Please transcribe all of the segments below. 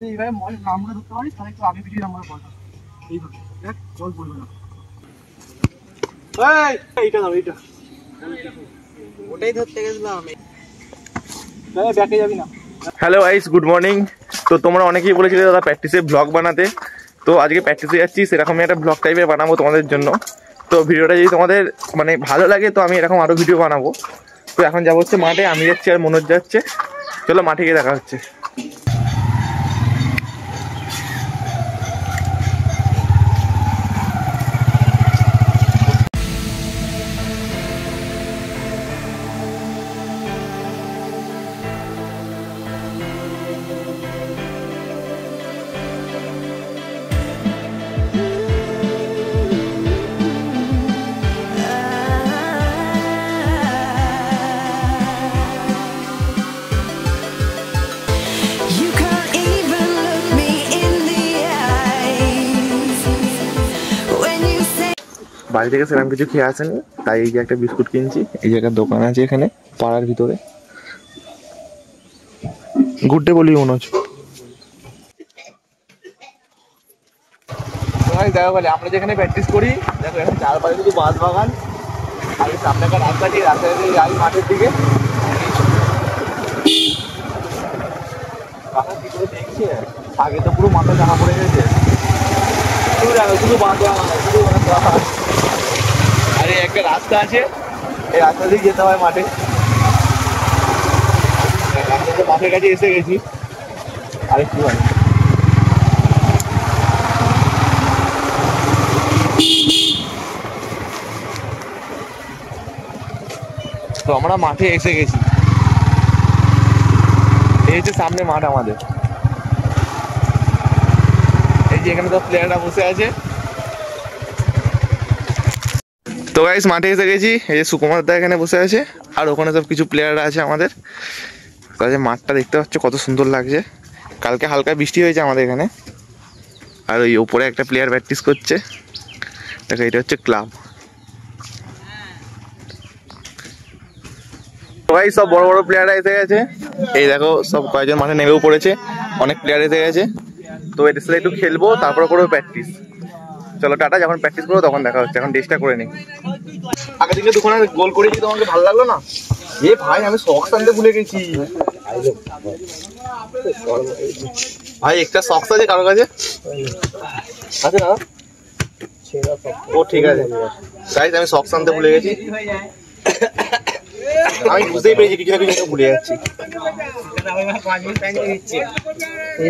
এইভাবে নামগুলো ধরতে পারিস তাহলে একটু আগে পিছিয়ে নাম্বার বলটা এইভাবে দেখ জল পড়বে না। এইটা দাও এইটা ওটাই ধরতে গেছিলাম। ব্যাকে যাবি না। Hello guys, good morning. তো তোমরা অনেকেই বলেছিলে দাদা প্র্যাকটিসে ব্লগ বানাতে, তো আজকে প্র্যাকটিসে যাচ্ছি, সেরকমই একটা ব্লগ টাইপের বানাবো তোমাদের জন্য। তো ভিডিওটা যদি তোমাদের মানে ভালো লাগে তো আমি এরকম আরও ভিডিও বানাবো। তো এখন যাবো হচ্ছে মাঠে, আমি যাচ্ছি আর মনোজ যাচ্ছে। চলো মাঠে গিয়ে দেখা হচ্ছে। বাড়ি থেকে সেরকম কিছু খেয়ে আসেনি, তাই এই যে একটা বিস্কুট কিনছি। এই যে একটা দোকান আছে এখানে পাড়ার ভিতরে। গুড ডে বলি মনোজ। দেখো বলে আমরা যেখানে প্র্যাকটিস করি, দেখো এখন চারপাশে শুধু বাঁশ বাগান, আর সামনে একটা রাস্তা দিয়ে রাস্তা দিয়ে যাই মাঠের দিকে। দেখছি আগে তো পুরো মাথা জামা পড়ে গেছে, শুধু বাঁশ বাগান, শুধু আরে একটা রাস্তা আছে, এই রাস্তা দিয়ে যেতে হয় মাঠে। মাঠের কাছে এসে গেছি, আরেকটু হয়। তো আমরা মাঠে এসে গেছি, এই হচ্ছে সামনে মাঠ আমাদের। এই যে এখানে তো প্লেয়াররা বসে আছে। তো গাইস মাঠে এসে গেছি, এই যে সুকুমার দা এখানে বসে আছে, আর ওখানে সব কিছু প্লেয়াররা আছে আমাদের। তাহলে মাঠটা দেখতে পাচ্ছ কত সুন্দর লাগছে। কালকে হালকা বৃষ্টি হয়েছে আমাদের এখানে, আর ওই ওপরে একটা প্লেয়ার প্র্যাকটিস করছে। দেখো এটা হচ্ছে ক্লাব। সবাই সব বড় বড় প্লেয়াররা এসে গেছে, এই দেখো সব কয়েকজন মাঠে নেমেও পড়েছে, অনেক প্লেয়ার এসে গেছে। তো এদের সাথে একটু খেলবো, তারপরে করবো প্র্যাকটিস। চলো টাটা, যখন প্র্যাকটিস করবো তখন দেখা হচ্ছে। এখন ড্রেসটা করে নিই। আগের দিনে দুখানা গোল করেছি, তোমাকে ভালো লাগলো না? এ ভাই আমি সক্স আনতে ভুলে গেছি ভাই। একটা সক্স আছে কারো কাছে? আছে না? ও ঠিক আছে গাইস, আমি সক্স আনতে ভুলে গেছি। আমি বুঝতেই পেরেছি কিছু না কিছু ভুলে যাচ্ছি।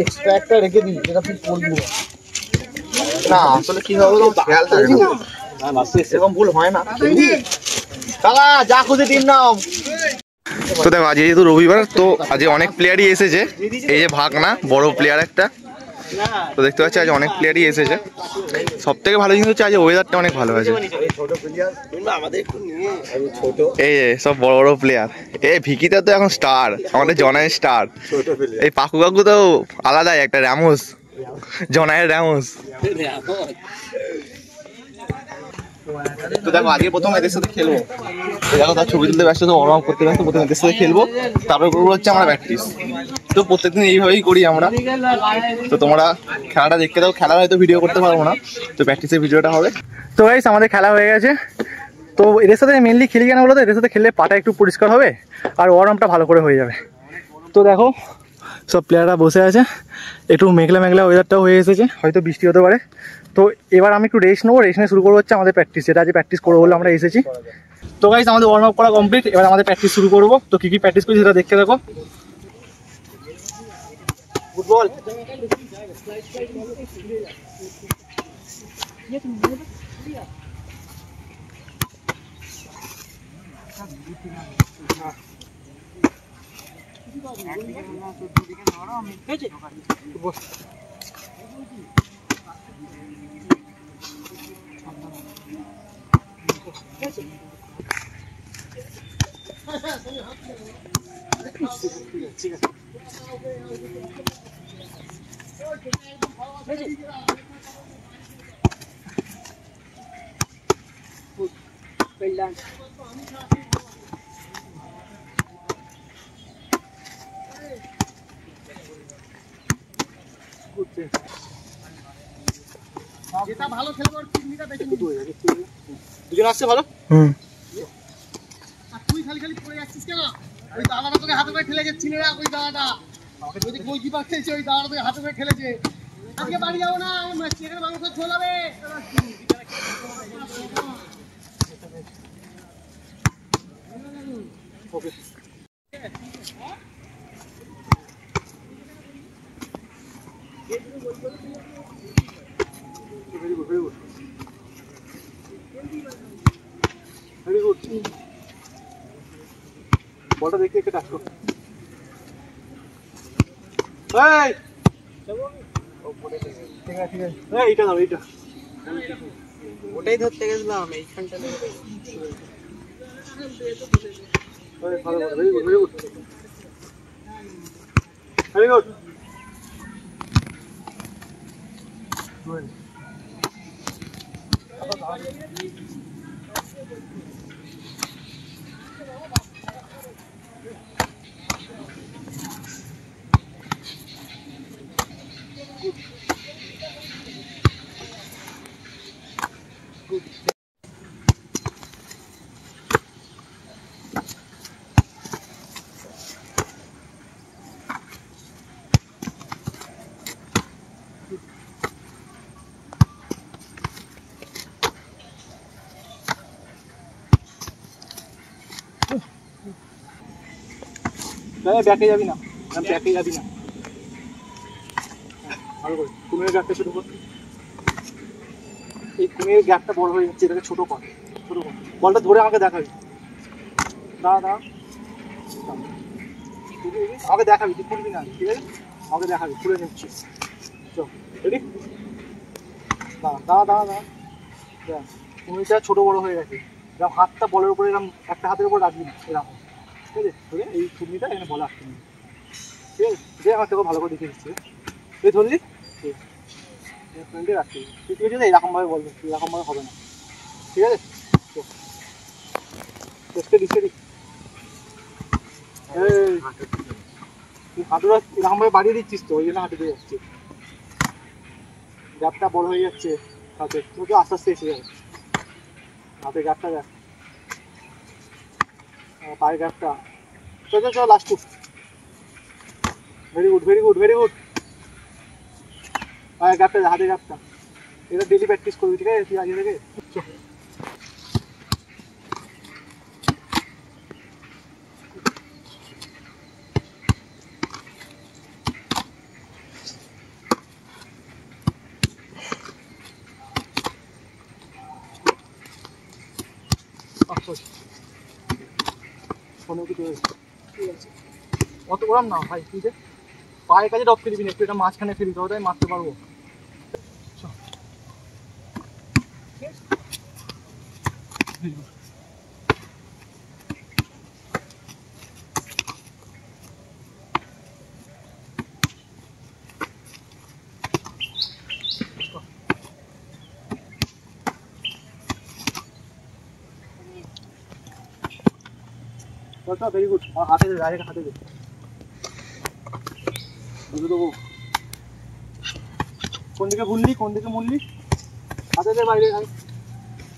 এক্সট্রা একটা রেখে দিই যেটা তুই পড়বি না আসলে কি হবে খেয়াল থাকে না, এরকম ভুল হয় না। দাদা যা খুশি টিম নাও। তো দেখো আজ যেহেতু রবিবার, তো আজ অনেক প্লেয়ারই এসেছে। এই যে ভাগনা বড় প্লেয়ার একটা, তো দেখতে পাচ্ছি আজ অনেক প্লেয়ারই এসেছে। সব থেকে ভালো জিনিস হচ্ছে আজ ওয়েদারটা অনেক ভালো আছে। এই যে সব বড় বড় প্লেয়ার। এই ভিকিটা তো এখন স্টার, আমাদের জনায়ের স্টার। এই পাকু কাকু তো আলাদাই একটা র্যামোস, জনায়ের র্যামোস। তো দেখো আজকে প্রথম এদের সাথে খেলবো। দেখো তার ছবি তুলতে ব্যস্ত, তো ওয়ার্ম করতে ব্যস্ত। প্রথম এদের সাথে খেলবো, তারপরে করবো হচ্ছে আমরা প্র্যাকটিস। তো প্রত্যেকদিন এইভাবেই করি আমরা। তো তোমরা খেলাটা দেখতে দাও, খেলা হয়তো ভিডিও করতে পারবো না, তো প্র্যাকটিসের ভিডিওটা হবে। তো গাইস আমাদের খেলা হয়ে গেছে। তো এদের সাথে মেনলি খেলি কেন বলো তো, এদের সাথে খেললে পাটা একটু পরিষ্কার হবে আর ওয়ার্মটা ভালো করে হয়ে যাবে। তো দেখো সব প্লেয়াররা বসে আছে, একটু মেঘলা মেঘলা ওয়েদারটাও হয়ে এসেছে, হয়তো বৃষ্টি হতে পারে। তো এবার আমি একটু রেস্ট নেবো, রেস্ট নিয়ে শুরু করবো হচ্ছে আমাদের প্র্যাকটিস। যেটা আজ প্র্যাকটিস করবো বলে আমরা এসেছি। তো গাইস আমাদের ওয়ার্ম আপ করা কমপ্লিট, এবার আমাদের প্র্যাকটিস শুরু করবো। তো কী কী প্র্যাকটিস করছি সেটা দেখতে দেখো। ফুটবল ঠিক আছে। যেটা ভালো খেলবে ওর টিমটা বেশি দুজন আসছে ভালো। আর তুই খালি খালি পড়ে যাচ্ছিস কেন? ওই দাদাটা তোকে হাতে করে খেলে যাচ্ছিল না, ওই দাদাটা আমাকে যদি গোলকিপার খেলছে, ওই দাদাটা তোকে হাতে করে খেলেছে। আজকে বাড়ি যাবো না, চিকেন মাংস ঝোল হবে। ওকে very good, very good. Very good. বলটা দেখে একটা টাচ কর। এই ঠিক আছে ঠিক আছে। এই এটা দাও, এইটা ওটাই ধরতে গেছিলাম এইখানটা লেগে। এই ভালো ভালো, very good very good very good. ব্যাকে যাবি না, ব্যাকে যাবি না। ভালো করে কুমিরের গ্যাপটা ছোট কর। এই কুমিরের গ্যাপটা বড় হয়ে যাচ্ছে, এটাকে ছোট কর, ছোট কর। বলটা ধরে আমাকে দেখাবি, দাঁড়া দাঁড়া, আমাকে দেখাবি, তুই খুলবি না, ঠিক আছে? আমাকে দেখাবি, খুলে নিচ্ছিস। চল রেডি, দাঁড়া দাঁড়া দাঁড়া দাঁড়া। কুমিরটা ছোট বড় হয়ে গেছে, এরকম হাতটা বলের উপরে এরকম একটা হাতের উপর রাখবি না, এরকম ঠিক আছে? ধরে এই কুমিরটা এখানে বলা আসতে নেই, ঠিক আছে? যে আমার তোকে ভালো করে দেখে দিচ্ছি, তুই ধরলি ঠিক আছে, রাখছি তুই, ঠিক আছে? এরকমভাবে বলবি, এরকমভাবে হবে না, ঠিক আছে? তুই হাঁটুরা এরকমভাবে বাড়িয়ে দিচ্ছিস তো, ওই জন্য হাঁটু দিয়ে যাচ্ছে, গ্যাপটা বড় হয়ে যাচ্ছে হাতে, তোকে আস্তে আস্তে এসে যাবে হাতে গ্যাপটা। দেখ পায়ের গ্যাপটা, চল চল চল, last. Very good very good very good. পায়ের গ্যাপটা, হাতে গ্যাপটা, এটা ডেলি প্র্যাকটিস করবি, ঠিক আছে? তুই আগে থেকে অত ওরম না ভাই, তুই যে পায়ের কাছে ডপ ফেলবি না, একটু এটা মাঝখানে ফেলবি, তবে আমি মারতে পারবো। ভেরি গুড, হাতে দে, ডাইরেক্ট হাতে দে, দেবো। কোন দিকে ভুললি, কোন দিকে মুড়লি, হাতে দে, বাইরে খাই,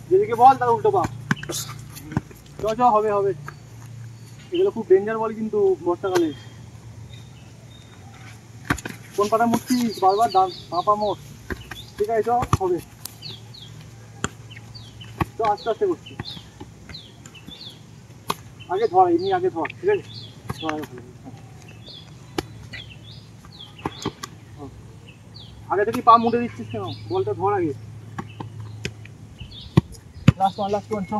যেদিকে বল তার উল্টো পা। চ চ, হবে হবে। এগুলো খুব ডেঞ্জার বল কিন্তু বর্ষাকালে। কোন পাটা মুড়ছিস বারবার, বাঁ পা মোড়, ঠিক আছে? চ, হবে। চ, আস্তে আস্তে করছি, আগে ধর, এমনি আগে ধর, ঠিক আছে? আগে থেকে পা মুড়ে দিচ্ছিস কেন? বলটা ধর আগে। লাস্ট ওয়ান, চ।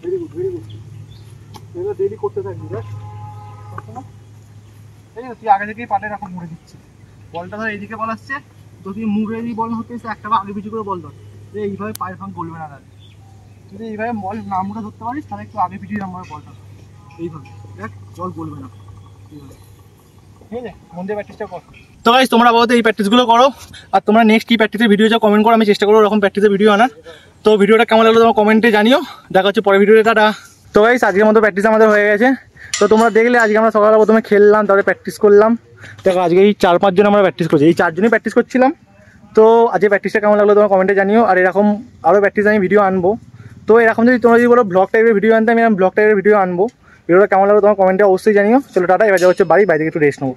Very good very good. এগুলো ডেলি করতে থাকবি, দেখ ঠিক আছে? তুই আগে থেকেই পাটা এরকম মুড়ে দিচ্ছিস, বলটা ধর এইদিকে বল আসছে তো, তুই মুড়ে দিয়ে বল হতে একটা আগে পিছু করে বল ধর, এইভাবে পায়ের ফাঁক গলবে না। তাহলে যদি এইভাবে বল না মুড়ে ধরতে পারিস, তাহলে একটু আগে পিছিয়ে এরকমভাবে বলটা এইভাবে দেখ, জল গলবে না, ঠিক আছে? মন দিয়ে প্র্যাকটিসটা কর। তো গাইস, তোমরা বলতে এই প্র্যাকটিসগুলো করো, আর তোমরা নেক্সট কি প্র্যাকটিসের ভিডিও যা কমেন্ট করো, আমি চেষ্টা করবো ওরকম প্র্যাকটিসের ভিডিও আনার। তো ভিডিওটা কেমন লাগলো তোমার কমেন্টে জানিও, দেখা হচ্ছে পরের ভিডিওতে, টাটা। তো গাইস, আজকের মতো প্র্যাকটিস আমাদের হয়ে গেছে। তো তোমরা দেখলে আজকে আমরা সকালবেলা প্রথমে খেললাম, তারপরে প্র্যাকটিস করলাম, দেখো আজকে এই 4-5 জন আমরা প্র্যাকটিস করছি, এই 4 জনই প্র্যাকটিস করছিলাম। তো আজকে প্র্যাকটিসটা কেমন লাগলো তোমার কমেন্টে জানিও। আর এরকম আরও প্র্যাকটিস আমি ভিডিও আনবো। তো এরকম যদি তোমরা যদি বলো ব্লগ টাইপের ভিডিও আনতে, আমি ব্লগ টাইপের ভিডিও আনবো। ভিডিওটা কেমন লাগলো তোমার কমেন্টে অবশ্যই জানিও। চলো টাটা, এবার যাওয়া হচ্ছে বাড়ি থেকে একটু রেস্ট নেবো।